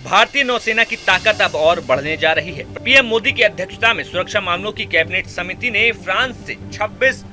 भारतीय नौसेना की ताकत अब और बढ़ने जा रही है। पीएम मोदी की अध्यक्षता में सुरक्षा मामलों की कैबिनेट समिति ने फ्रांस से 26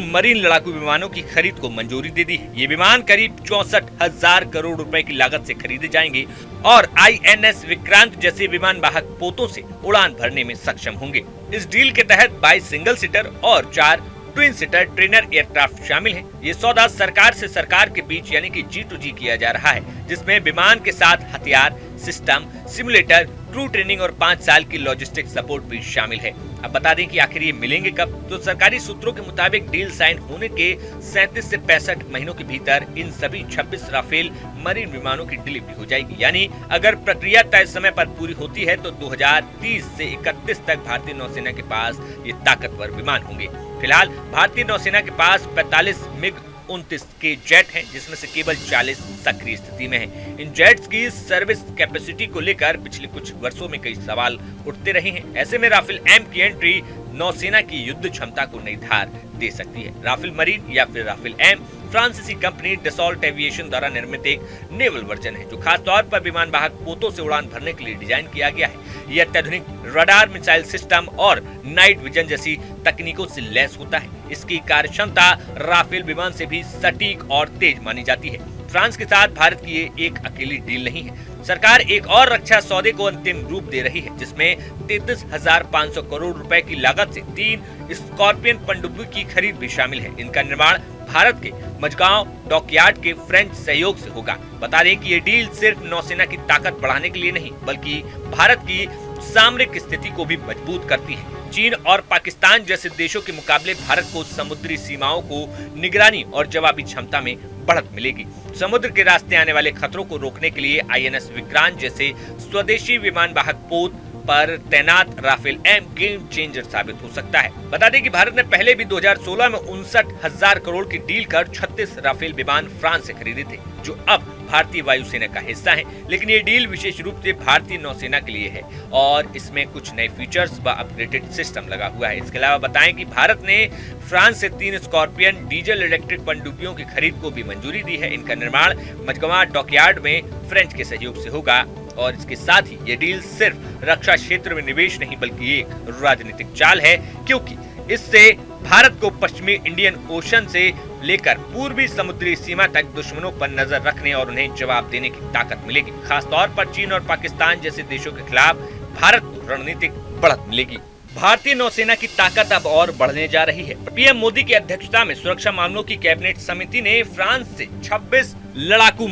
मरीन लड़ाकू विमानों की खरीद को मंजूरी दे दी है। ये विमान करीब 64,000 करोड़ रुपए की लागत से खरीदे जाएंगे और INS विक्रांत जैसे विमान वाहक पोतों से उड़ान भरने में सक्षम होंगे। इस डील के तहत 22 सिंगल सीटर और 4 ट्विन सीटर ट्रेनर एयरक्राफ्ट शामिल हैं। ये सौदा सरकार से सरकार के बीच यानी कि G2G किया जा रहा है, जिसमें विमान के साथ हथियार, सिस्टम, सिमुलेटर, क्रू ट्रेनिंग और 5 साल की लॉजिस्टिक सपोर्ट भी शामिल है। अब बता दें कि आखिर ये मिलेंगे कब। तो सरकारी सूत्रों के मुताबिक डील साइन होने के 37 से 65 महीनों के भीतर इन सभी 26 राफेल मरीन विमानों की डिलीवरी हो जाएगी। यानी अगर प्रक्रिया तय समय पर पूरी होती है तो 2030 से 31 तक भारतीय नौसेना के पास ये ताकतवर विमान होंगे। फिलहाल भारतीय नौसेना के पास 45 MiG-29 के जेट हैं, जिसमें से केवल 40 सक्रिय स्थिति में हैं। इन जेट्स की सर्विस कैपेसिटी को लेकर पिछले कुछ वर्षों में कई सवाल उठते रहे हैं। ऐसे में राफेल M की एंट्री नौसेना की युद्ध क्षमता को नई धार दे सकती है। राफेल मरीन या फिर राफेल M फ्रांसीसी कंपनी डसॉल्ट एविएशन द्वारा निर्मित एक नेवल वर्जन है, जो खास तौर पर विमान वाहक पोतों से उड़ान भरने के लिए डिजाइन किया गया है। यह अत्याधुनिक रडार, मिसाइल सिस्टम और नाइट विजन जैसी तकनीकों से लैस होता है। इसकी कार्यक्षमता राफेल विमान से भी सटीक और तेज मानी जाती है। फ्रांस के साथ भारत की ये एक अकेली डील नहीं है। सरकार एक और रक्षा सौदे को अंतिम रूप दे रही है, जिसमें 33,500 करोड़ रुपए की लागत से 3 स्कॉर्पियन पनडुब्बी की खरीद भी शामिल है। इनका निर्माण भारत के मझगांव डॉकयार्ड के फ्रेंच सहयोग से होगा। बता दें कि ये डील सिर्फ नौसेना की ताकत बढ़ाने के लिए नहीं, बल्कि भारत की सामरिक स्थिति को भी मजबूत करती है। चीन और पाकिस्तान जैसे देशों के मुकाबले भारत को समुद्री सीमाओं को निगरानी और जवाबी क्षमता में बढ़त मिलेगी। समुद्र के रास्ते आने वाले खतरों को रोकने के लिए INS विक्रांत जैसे स्वदेशी विमान वाहक पोत पर तैनात राफेल M गेम चेंजर साबित हो सकता है। बता दें कि भारत ने पहले भी 2016 में 59,000 करोड़ की डील कर 36 राफेल विमान फ्रांस से खरीदे थे, जो अब भारतीय वायुसेना का हिस्सा है। लेकिन ये डील विशेष रूप से भारतीय नौसेना के लिए है और इसमें कुछ नए फीचर्स व अपग्रेडेड सिस्टम लगा हुआ है। इसके अलावा बताएं कि भारत ने फ्रांस से 3 स्कॉर्पियन डीजल इलेक्ट्रिक पनडुब्बियों की खरीद को भी मंजूरी दी है। इनका निर्माण मझगांव डॉकयार्ड में फ्रेंच के सहयोग से होगा और इसके साथ ही ये डील सिर्फ रक्षा क्षेत्र में निवेश नहीं, बल्कि एक राजनीतिक चाल है, क्योंकि इससे भारत को पश्चिमी इंडियन ओशन से लेकर पूर्वी समुद्री सीमा तक दुश्मनों पर नजर रखने और उन्हें जवाब देने की ताकत मिलेगी। खास तौर पर चीन और पाकिस्तान जैसे देशों के खिलाफ भारत को रणनीतिक बढ़त मिलेगी। भारतीय नौसेना की ताकत अब और बढ़ने जा रही है। पीएम मोदी की अध्यक्षता में सुरक्षा मामलों की कैबिनेट समिति ने फ्रांस से 26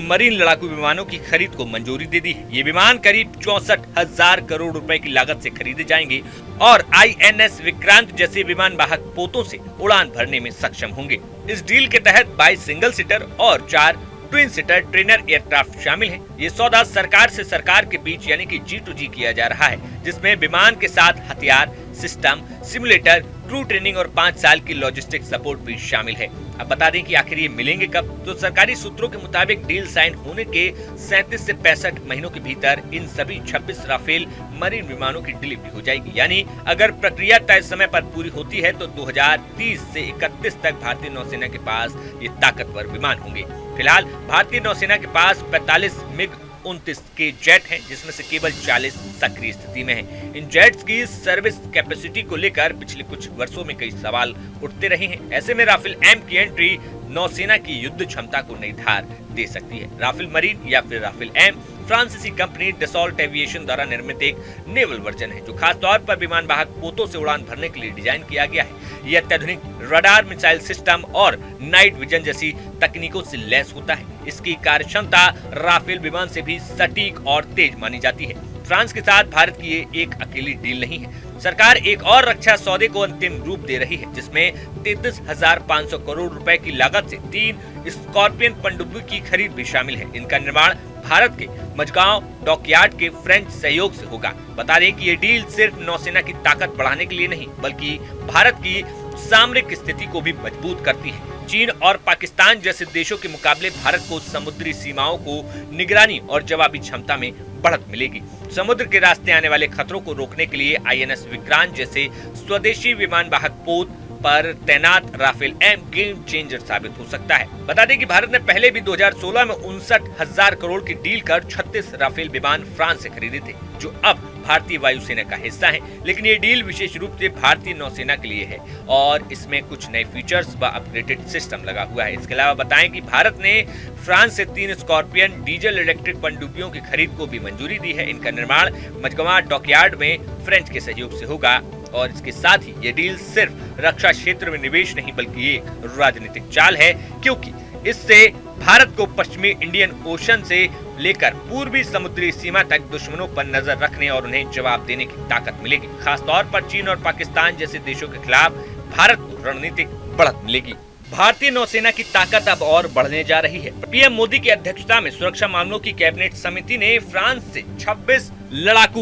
मरीन लड़ाकू विमानों की खरीद को मंजूरी दे दी है। ये विमान करीब 64,000 करोड़ रुपए की लागत से खरीदे जाएंगे और INS विक्रांत जैसे विमान वाहक पोतों से उड़ान भरने में सक्षम होंगे। इस डील के तहत 22 सिंगल सीटर और 4 ट्विन सीटर ट्रेनर एयरक्राफ्ट शामिल हैं। ये सौदा सरकार से सरकार के बीच यानी कि G2G किया जा रहा है, जिसमें विमान के साथ हथियार, सिस्टम, सिमुलेटर, क्रू ट्रेनिंग और 5 साल की लॉजिस्टिक सपोर्ट भी शामिल है। अब बता दें कि आखिर ये मिलेंगे कब। तो सरकारी सूत्रों के मुताबिक डील साइन होने के 37 से 65 महीनों के भीतर इन सभी 26 राफेल मरीन विमानों की डिलीवरी हो जाएगी। यानी अगर प्रक्रिया तय समय पर पूरी होती है तो 2030 से 31 तक भारतीय नौसेना के पास ये ताकतवर विमान होंगे। फिलहाल भारतीय नौसेना के पास 45 MiG-29 के जेट हैं, जिसमें से केवल 40 सक्रिय स्थिति में हैं। इन जेट्स की सर्विस कैपेसिटी को लेकर पिछले कुछ वर्षों में कई सवाल उठते रहे हैं। ऐसे में राफेल M की एंट्री नौसेना की युद्ध क्षमता को नई धार दे सकती है। राफेल मरीन या फिर राफेल M फ्रांसीसी कंपनी डसॉल्ट एविएशन द्वारा निर्मित एक नेवल वर्जन है, जो खास तौर पर विमान वाहक पोतों से उड़ान भरने के लिए डिजाइन किया गया है। यह अत्याधुनिक रडार, मिसाइल सिस्टम और नाइट विजन जैसी तकनीकों से लैस होता है। इसकी कार्यक्षमता राफेल विमान से भी सटीक और तेज मानी जाती है। फ्रांस के साथ भारत की ये एक अकेली डील नहीं है। सरकार एक और रक्षा सौदे को अंतिम रूप दे रही है, जिसमें 33,500 करोड़ रुपए की लागत से 3 स्कॉर्पियन पनडुब्बी की खरीद भी शामिल है। इनका निर्माण भारत के मझगांव डॉकयार्ड के फ्रेंच सहयोग से होगा। बता दें कि ये डील सिर्फ नौसेना की ताकत बढ़ाने के लिए नहीं, बल्कि भारत की सामरिक स्थिति को भी मजबूत करती है। चीन और पाकिस्तान जैसे देशों के मुकाबले भारत को समुद्री सीमाओं को निगरानी और जवाबी क्षमता में बढ़त मिलेगी। समुद्र के रास्ते आने वाले खतरों को रोकने के लिए INS विक्रांत जैसे स्वदेशी विमान वाहक पोत पर तैनात राफेल एम गेम चेंजर साबित हो सकता है। बता दें कि भारत ने पहले भी 2016 में 59,000 करोड़ की डील कर 36 राफेल विमान फ्रांस से खरीदे थे, जो अब भारतीय वायुसेना का हिस्सा है। लेकिन ये डील विशेष रूप से भारतीय नौसेना के लिए है और इसमें कुछ नए फीचर्स व अपग्रेडेड सिस्टम लगा हुआ है। इसके अलावा बताएं कि भारत ने फ्रांस से 3 स्कॉर्पियन डीजल इलेक्ट्रिक पनडुब्बियों की खरीद को भी मंजूरी दी है। इनका निर्माण मझगांव डॉकयार्ड में फ्रेंच के सहयोग से होगा और इसके साथ ही ये डील सिर्फ रक्षा क्षेत्र में निवेश नहीं बल्कि एक राजनीतिक चाल है, क्योंकि इससे भारत को पश्चिमी इंडियन ओशन से लेकर पूर्वी समुद्री सीमा तक दुश्मनों पर नजर रखने और उन्हें जवाब देने की ताकत मिलेगी। खासतौर पर चीन और पाकिस्तान जैसे देशों के खिलाफ भारत को रणनीतिक बढ़त मिलेगी। भारतीय नौसेना की ताकत अब और बढ़ने जा रही है। पीएम मोदी की अध्यक्षता में सुरक्षा मामलों की कैबिनेट समिति ने फ्रांस से 26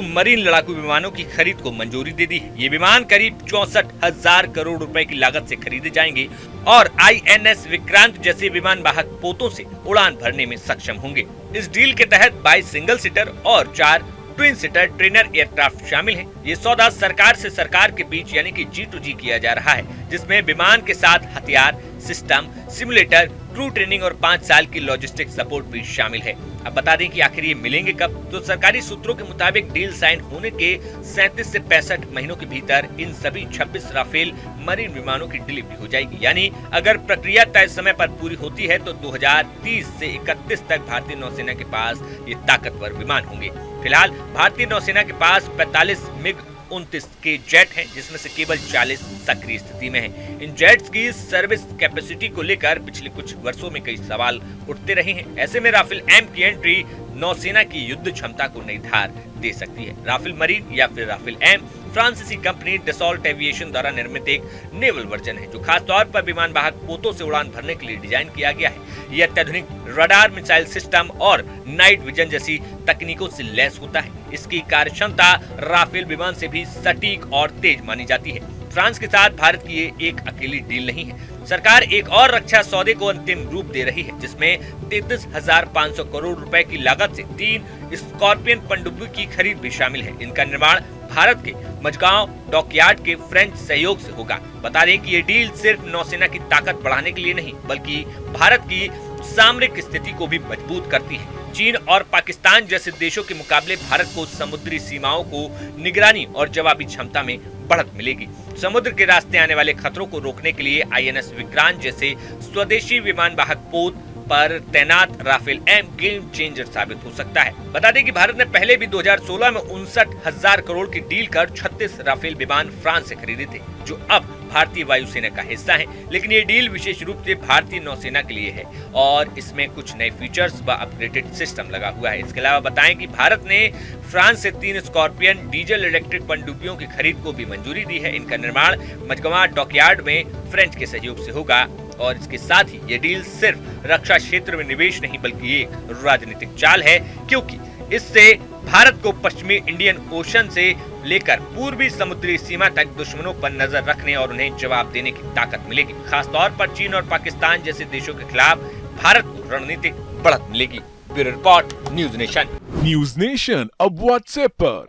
मरीन लड़ाकू विमानों की खरीद को मंजूरी दे दी है। ये विमान करीब 64,000 करोड़ रुपए की लागत से खरीदे जाएंगे और INS विक्रांत जैसे विमान वाहक पोतों से उड़ान भरने में सक्षम होंगे। इस डील के तहत 22 सिंगल सीटर और 4 ट्विन सीटर ट्रेनर एयरक्राफ्ट शामिल हैं। ये सौदा सरकार से सरकार के बीच यानी कि G2G किया जा रहा है, जिसमें विमान के साथ हथियार, सिस्टम, सिमुलेटर, क्रू ट्रेनिंग और 5 साल की लॉजिस्टिक सपोर्ट भी शामिल है। अब बता दें कि आखिर ये मिलेंगे कब, तो सरकारी सूत्रों के मुताबिक डील साइन होने के 37 से 65 महीनों के भीतर इन सभी 26 राफेल मरीन विमानों की डिलीवरी हो जाएगी। यानी अगर प्रक्रिया तय समय पर पूरी होती है तो 2030 से 31 तक भारतीय नौसेना के पास ये ताकतवर विमान होंगे। फिलहाल भारतीय नौसेना के पास 45 MiG-29 के जेट हैं, जिसमें से केवल 40 सक्रिय स्थिति में हैं। इन जेट्स की सर्विस कैपेसिटी को लेकर पिछले कुछ वर्षों में कई सवाल उठते रहे हैं। ऐसे में राफेल एम की एंट्री नौसेना की युद्ध क्षमता को नई धार दे सकती है। राफेल मरीन या फिर राफेल एम फ्रांसीसी कंपनी डसॉल्ट एविएशन द्वारा निर्मित एक नेवल वर्जन है, जो खास तौर पर विमान वाहक पोतों से उड़ान भरने के लिए डिजाइन किया गया है। यह अत्याधुनिक रडार, मिसाइल सिस्टम और नाइट विजन जैसी तकनीकों से लैस होता है। इसकी कार्यक्षमता राफेल विमान से भी सटीक और तेज मानी जाती है। फ्रांस के साथ भारत की ये एक अकेली डील नहीं है। सरकार एक और रक्षा सौदे को अंतिम रूप दे रही है, जिसमें 33,500 करोड़ रुपए की लागत से 3 स्कॉर्पियन पनडुब्बी की खरीद भी शामिल है। इनका निर्माण भारत के मझगांव डॉकयार्ड के फ्रेंच सहयोग से होगा। बता दें कि ये डील सिर्फ नौसेना की ताकत बढ़ाने के लिए नहीं बल्कि भारत की सामरिक स्थिति को भी मजबूत करती है। चीन और पाकिस्तान जैसे देशों के मुकाबले भारत को समुद्री सीमाओं को निगरानी और जवाबी क्षमता में बढ़त मिलेगी। समुद्र के रास्ते आने वाले खतरों को रोकने के लिए INS विक्रांत जैसे स्वदेशी विमान वाहक पोत पर तैनात राफेल एम गेम चेंजर साबित हो सकता है। बता दें कि भारत ने पहले भी 2016 में 59,000 करोड़ की डील कर 36 राफेल विमान फ्रांस से खरीदे थे, जो अब भारतीय वायुसेना का हिस्सा है। लेकिन ये डील विशेष रूप से भारतीय नौसेना के लिए है और इसमें कुछ नए फीचर्स व अपग्रेडेड सिस्टम लगा हुआ है। इसके अलावा बताएं कि भारत ने फ्रांस से 3 स्कॉर्पियन डीजल इलेक्ट्रिक पनडुब्बियों की खरीद को भी मंजूरी दी है। इनका निर्माण मझगांव डॉकयार्ड में फ्रेंच के सहयोग से होगा और इसके साथ ही ये डील सिर्फ रक्षा क्षेत्र में निवेश नहीं बल्कि एक राजनीतिक चाल है, क्योंकि इससे भारत को पश्चिमी इंडियन ओशन से लेकर पूर्वी समुद्री सीमा तक दुश्मनों पर नजर रखने और उन्हें जवाब देने की ताकत मिलेगी। खासतौर पर चीन और पाकिस्तान जैसे देशों के खिलाफ भारत को रणनीतिक बढ़त मिलेगी। Bureau report, news nation. News nation अब व्हाट्सएप पर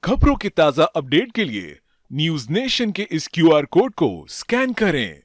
खबरों के ताजा अपडेट के लिए न्यूज नेशन के इस QR कोड को स्कैन करें।